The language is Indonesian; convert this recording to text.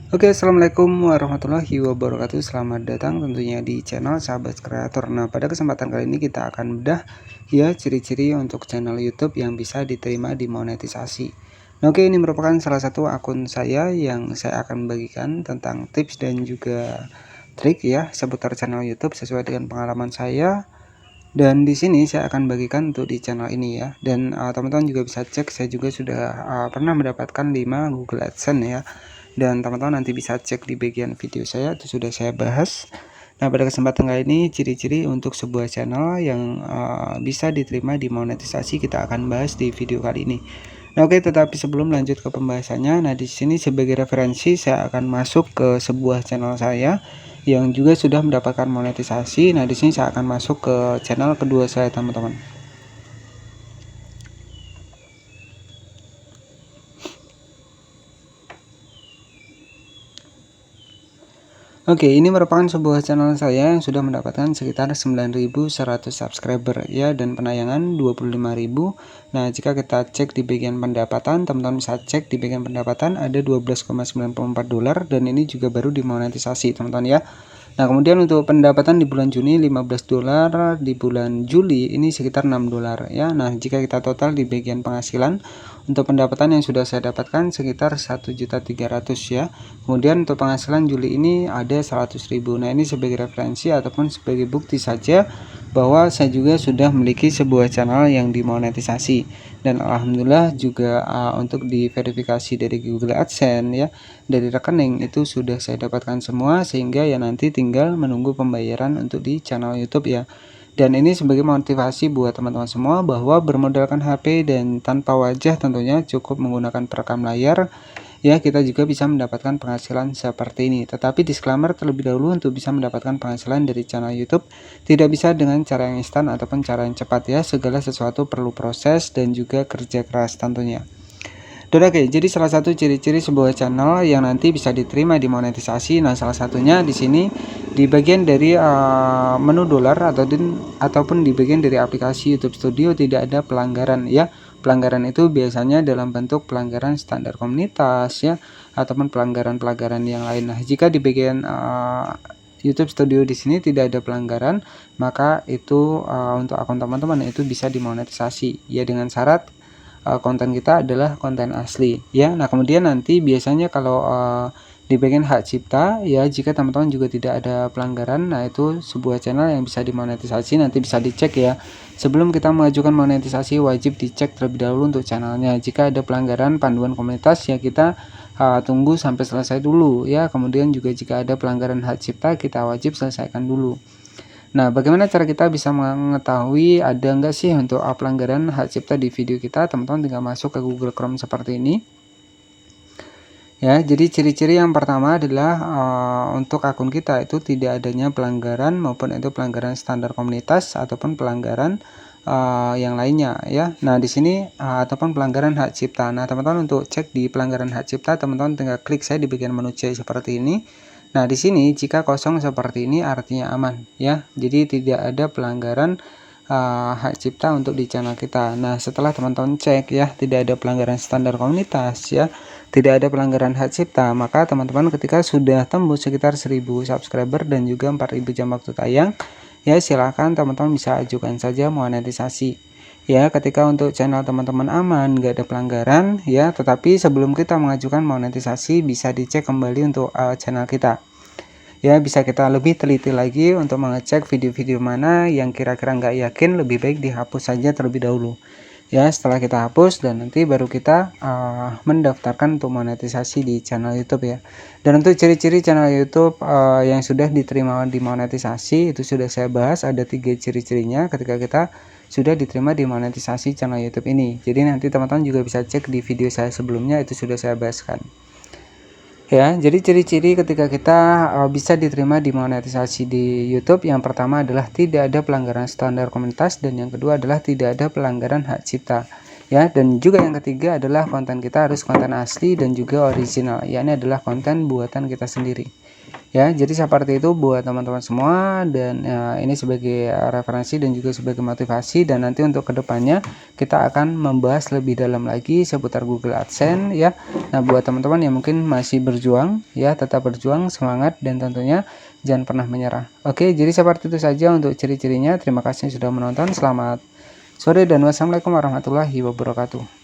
Oke, assalamualaikum warahmatullahi wabarakatuh. Selamat datang tentunya di channel Sahabat Kreator. Nah, pada kesempatan kali ini kita akan bedah ya ciri-ciri untuk channel YouTube yang bisa diterima dimonetisasi. Nah, oke, ini merupakan salah satu akun saya yang saya akan bagikan tentang tips dan juga trik ya seputar channel YouTube sesuai dengan pengalaman saya. Dan di sini saya akan bagikan untuk di channel ini ya. Dan teman-teman juga bisa cek, saya juga sudah pernah mendapatkan 5 Google AdSense ya. Dan teman-teman nanti bisa cek di bagian video saya, itu sudah saya bahas. Nah, pada kesempatan kali ini ciri-ciri untuk sebuah channel yang bisa diterima dimonetisasi kita akan bahas di video kali ini. Nah, oke, tetapi sebelum lanjut ke pembahasannya, nah di sini sebagai referensi saya akan masuk ke sebuah channel saya yang juga sudah mendapatkan monetisasi. Nah, di sini saya akan masuk ke channel kedua saya, teman-teman. Oke, ini merupakan sebuah channel saya yang sudah mendapatkan sekitar 9.100 subscriber ya, dan penayangan 25.000. Nah, jika kita cek di bagian pendapatan, teman-teman bisa cek di bagian pendapatan ada $12,94 dan ini juga baru dimonetisasi, teman-teman ya. Nah, kemudian untuk pendapatan di bulan Juni $15, di bulan Juli ini sekitar $6 ya. Nah, jika kita total di bagian penghasilan untuk pendapatan yang sudah saya dapatkan sekitar 1.300.000 ya. Kemudian untuk penghasilan Juli ini ada 100.000. Nah, ini sebagai referensi ataupun sebagai bukti saja bahwa saya juga sudah memiliki sebuah channel yang dimonetisasi. Dan alhamdulillah juga untuk diverifikasi dari Google AdSense ya, dari rekening itu sudah saya dapatkan semua, sehingga ya nanti tinggal menunggu pembayaran untuk di channel YouTube ya. Dan ini sebagai motivasi buat teman-teman semua bahwa bermodalkan HP dan tanpa wajah tentunya cukup menggunakan perekam layar ya, kita juga bisa mendapatkan penghasilan seperti ini. Tetapi disclaimer terlebih dahulu, untuk bisa mendapatkan penghasilan dari channel YouTube tidak bisa dengan cara yang instan ataupun cara yang cepat ya. Segala sesuatu perlu proses dan juga kerja keras tentunya. Dan oke, jadi salah satu ciri-ciri sebuah channel yang nanti bisa diterima di monetisasi, nah salah satunya di sini di bagian dari menu dolar ataupun di bagian dari aplikasi YouTube Studio tidak ada pelanggaran ya. Pelanggaran itu biasanya dalam bentuk pelanggaran standar komunitas ya, ataupun pelanggaran-pelanggaran yang lain. Nah, jika di bagian YouTube Studio di sini tidak ada pelanggaran, maka itu untuk akun teman-teman itu bisa dimonetisasi ya, dengan syarat konten kita adalah konten asli ya. Nah, kemudian nanti biasanya kalau di bagian hak cipta ya, jika teman-teman juga tidak ada pelanggaran, nah itu sebuah channel yang bisa dimonetisasi. Nanti bisa dicek ya, sebelum kita mengajukan monetisasi wajib dicek terlebih dahulu untuk channelnya. Jika ada pelanggaran panduan komunitas ya, kita tunggu sampai selesai dulu ya. Kemudian juga jika ada pelanggaran hak cipta, kita wajib selesaikan dulu. Nah, bagaimana cara kita bisa mengetahui ada enggak sih untuk pelanggaran hak cipta di video kita? Teman-teman tinggal masuk ke Google Chrome seperti ini. Ya, jadi ciri-ciri yang pertama adalah untuk akun kita itu tidak adanya pelanggaran, maupun itu pelanggaran standar komunitas ataupun pelanggaran yang lainnya ya. Nah, di sini ataupun pelanggaran hak cipta. Nah, teman-teman untuk cek di pelanggaran hak cipta, teman-teman tinggal klik saya di bagian menu C seperti ini. Nah, di sini jika kosong seperti ini artinya aman ya. Jadi tidak ada pelanggaran hak cipta untuk di channel kita. Nah, setelah teman-teman cek ya, tidak ada pelanggaran standar komunitas ya, tidak ada pelanggaran hak cipta, maka teman-teman ketika sudah tembus sekitar 1.000 subscriber dan juga 4.000 jam waktu tayang ya, silahkan teman-teman bisa ajukan saja monetisasi ya. Ketika untuk channel teman-teman aman, nggak ada pelanggaran ya, tetapi sebelum kita mengajukan monetisasi bisa dicek kembali untuk channel kita ya. Bisa kita lebih teliti lagi untuk mengecek video-video mana yang kira-kira nggak yakin, lebih baik dihapus saja terlebih dahulu ya. Setelah kita hapus, dan nanti baru kita mendaftarkan untuk monetisasi di channel YouTube ya. Dan untuk ciri-ciri channel YouTube yang sudah diterima di monetisasi itu sudah saya bahas, ada 3 ciri-cirinya ketika kita sudah diterima di monetisasi channel YouTube ini. Jadi nanti teman-teman juga bisa cek di video saya sebelumnya, itu sudah saya bahaskan ya. Jadi ciri-ciri ketika kita bisa diterima di monetisasi di YouTube, yang pertama adalah tidak ada pelanggaran standar komunitas, dan yang kedua adalah tidak ada pelanggaran hak cipta ya. Dan juga yang ketiga adalah konten kita harus konten asli dan juga original ya, ini adalah konten buatan kita sendiri Ya, jadi seperti itu buat teman-teman semua, dan ini sebagai referensi dan juga sebagai motivasi, dan nanti untuk kedepannya kita akan membahas lebih dalam lagi seputar Google AdSense ya. Nah, buat teman-teman yang mungkin masih berjuang ya, tetap berjuang, semangat, dan tentunya jangan pernah menyerah. Oke, jadi seperti itu saja untuk ciri-cirinya. Terima kasih sudah menonton. Selamat sore dan wassalamualaikum warahmatullahi wabarakatuh.